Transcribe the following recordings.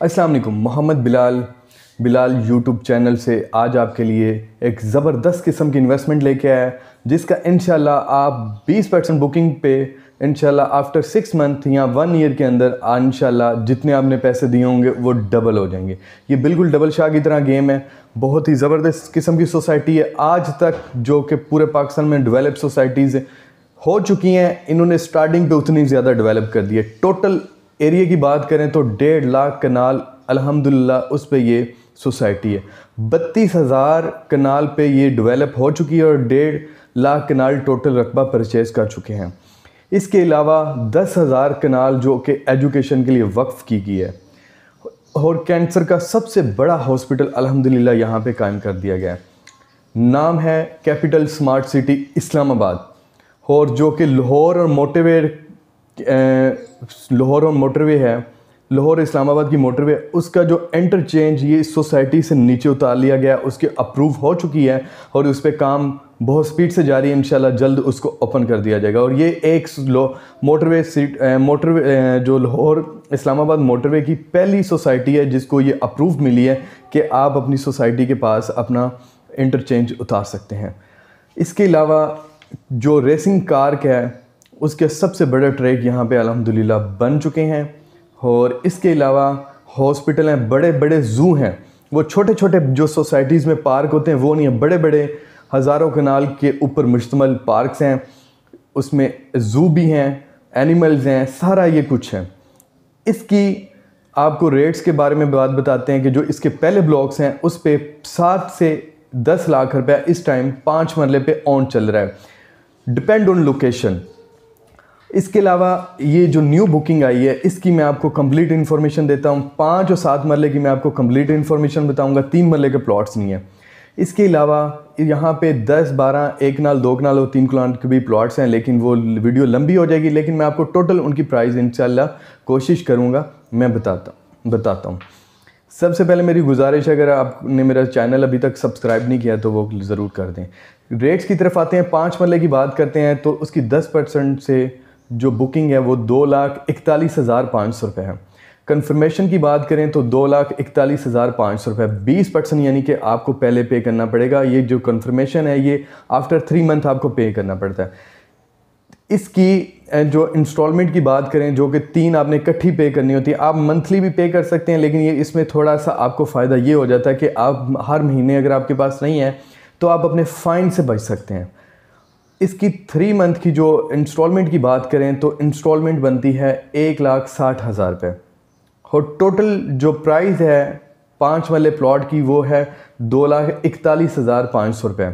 अस्सलाम वालेकुम। Mohammad Bilal YouTube channel से आज आपके लिए एक ज़बरदस्त किस्म की इन्वेस्टमेंट लेके आया है, जिसका इंशाल्लाह आप 20% बुकिंग पे इंशाल्लाह आफ्टर 6 मंथ या 1 ईयर के अंदर इंशाल्लाह जितने आपने पैसे दिए होंगे वो डबल हो जाएंगे। ये बिल्कुल डबल शाह की तरह गेम है। बहुत ही ज़बरदस्त किस्म की सोसाइटी है। आज तक जो कि पूरे पाकिस्तान में डेवलप सोसाइटीज़ हो चुकी हैं, इन्होंने स्टार्टिंग पे उतनी ज़्यादा डेवलप कर दी है। टोटल एरिया की बात करें तो 1.5 लाख कनाल अल्हम्दुलिल्लाह उस पे ये सोसाइटी है। 32,000 कनाल पे ये डेवलप हो चुकी है और 1.5 लाख कनाल टोटल रकबा परचेज़ कर चुके हैं। इसके अलावा 10,000 कनाल जो कि एजुकेशन के लिए वक्फ की गई है और कैंसर का सबसे बड़ा हॉस्पिटल अल्हम्दुलिल्लाह यहाँ पे कायम कर दिया गया है। नाम है कैपिटल स्मार्ट सिटी इस्लामाबाद, और जो कि लाहौर और मोटरवे है, लाहौर इस्लामाबाद की मोटरवे, उसका जो इंटरचेंज ये इस सोसाइटी से नीचे उतार लिया गया, उसके अप्रूव हो चुकी है और उस पर काम बहुत स्पीड से जारी है। इंशाल्लाह जल्द उसको ओपन कर दिया जाएगा। और ये एक मोटरवे जो लाहौर इस्लामाबाद मोटरवे की पहली सोसाइटी है जिसको ये अप्रूव मिली है कि आप अपनी सोसाइटी के पास अपना इंटरचेंज उतार सकते हैं। इसके अलावा जो रेसिंग कार का है उसके सबसे बड़े ट्रैक यहाँ पे अल्हम्दुलिल्लाह बन चुके हैं। और इसके अलावा हॉस्पिटल हैं, बड़े बड़े ज़ू हैं। वो छोटे छोटे जो सोसाइटीज़ में पार्क होते हैं वो नहीं है, बड़े बड़े हज़ारों कनाल के ऊपर मुश्तमल पार्क्स हैं। उसमें ज़ू भी हैं, एनिमल्स हैं, सारा ये कुछ है। इसकी आपको रेट्स के बारे में बात बताते हैं कि जो इसके पहले ब्लॉक्स हैं उस पे 7 से 10 लाख रुपया इस टाइम 5 मरले पे ऑन चल रहा है, डिपेंड ऑन लोकेशन। इसके अलावा ये जो न्यू बुकिंग आई है इसकी मैं आपको कंप्लीट इन्फॉर्मेशन देता हूँ। 5 और 7 मरले की मैं आपको कंप्लीट इन्फॉर्मेशन बताऊँगा, 3 मरले के प्लॉट्स नहीं है। इसके अलावा यहाँ पे 10, 12, 1 कनाल, 2 कनाल और 3 कनाल के भी प्लॉट्स हैं, लेकिन वो वीडियो लंबी हो जाएगी। लेकिन मैं आपको टोटल उनकी प्राइस इंशाल्लाह कोशिश करूँगा मैं बताता हूँ। सबसे पहले मेरी गुजारिश है, अगर आपने मेरा चैनल अभी तक सब्सक्राइब नहीं किया तो वो ज़रूर कर दें। रेट्स की तरफ आते हैं। 5 मरले की बात करते हैं तो उसकी 10% से जो बुकिंग है वो 2,41,500 रुपये है। कंफर्मेशन की बात करें तो 2,41,500 रुपये, 20% यानी कि आपको पहले पे करना पड़ेगा। ये जो कंफर्मेशन है ये आफ्टर 3 मंथ आपको पे करना पड़ता है। इसकी जो इंस्टॉलमेंट की बात करें जो कि 3 आपने इकट्ठी पे करनी होती है। आप मंथली भी पे कर सकते हैं, लेकिन ये इसमें थोड़ा सा आपको फ़ायदा ये हो जाता है कि आप हर महीने अगर आपके पास नहीं है तो आप अपने फ़ाइन से बच सकते हैं। इसकी 3 मंथ की जो इंस्टॉलमेंट की बात करें तो इंस्टॉलमेंट बनती है 1,60,000 रुपये और टोटल जो प्राइस है 5 वाले प्लॉट की वो है 2,41,500 रुपये।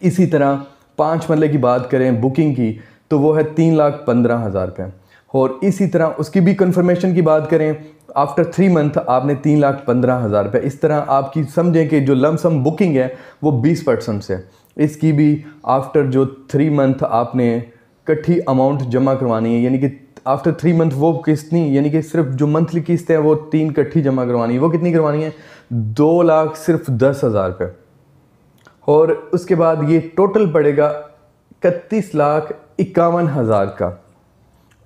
इसी तरह 5 मरले की बात करें बुकिंग की तो वो है 3,15,000 रुपये। और इसी तरह उसकी भी कंफर्मेशन की बात करें आफ्टर 3 मंथ आपने 3,15,000 रुपये। इस तरह आपकी समझें कि जो लमसम बुकिंग है वो 20% से, इसकी भी आफ्टर जो 3 मंथ आपने इकट्ठी अमाउंट जमा करवानी है, यानी कि आफ्टर 3 मंथ वो किस्त नहीं, यानी कि सिर्फ जो मंथली किस्त है वो 3 इकट्ठी जमा करवानी है। वो कितनी करवानी है? 2,10,000 रुपये। और उसके बाद ये टोटल पड़ेगा 31,51,000 का।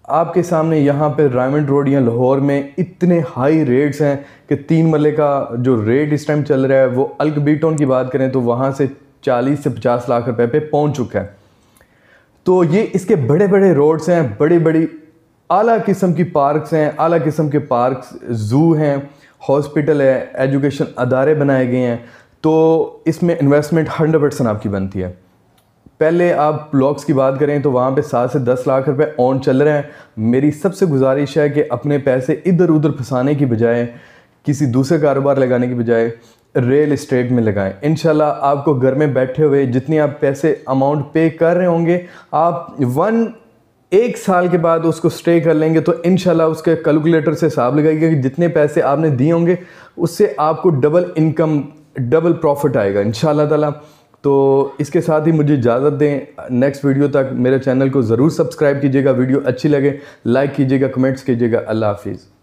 आपके सामने यहाँ पे रायमंड रोड या लाहौर में इतने हाई रेट्स हैं कि 3 मरले का जो रेट इस टाइम चल रहा है वो अल्कबीटोन की बात करें तो वहाँ से 40 से 50 लाख रुपए पे पहुँच चुका है। तो ये इसके बड़े बड़े रोड्स हैं, बड़ी बड़ी आला किस्म की पार्क्स हैं, आला किस्म के पार्क्स, ज़ू हैं, हॉस्पिटल है, एजुकेशन अदारे बनाए गए हैं। तो इसमें इन्वेस्टमेंट 100% आपकी बनती है। पहले आप ब्लॉक्स की बात करें तो वहाँ पे 7 से 10 लाख रुपए ऑन चल रहे हैं। मेरी सबसे गुजारिश है कि अपने पैसे इधर उधर फंसाने की बजाय, किसी दूसरे कारोबार लगाने की बजाय रियल इस्टेट में लगाएं। इंशाल्लाह आपको घर में बैठे हुए जितने आप पैसे अमाउंट पे कर रहे होंगे, आप 1 साल के बाद उसको स्टे कर लेंगे तो इंशाल्लाह उसके कैलकुलेटर से हिसाब लगाइएगा कि जितने पैसे आपने दिए होंगे उससे आपको डबल इनकम, डबल प्रॉफिट आएगा इंशाल्लाह ताला। तो इसके साथ ही मुझे इजाज़त दें। नेक्स्ट वीडियो तक मेरे चैनल को ज़रूर सब्सक्राइब कीजिएगा। वीडियो अच्छी लगे लाइक कीजिएगा, कमेंट्स कीजिएगा। अल्लाह हाफिज़।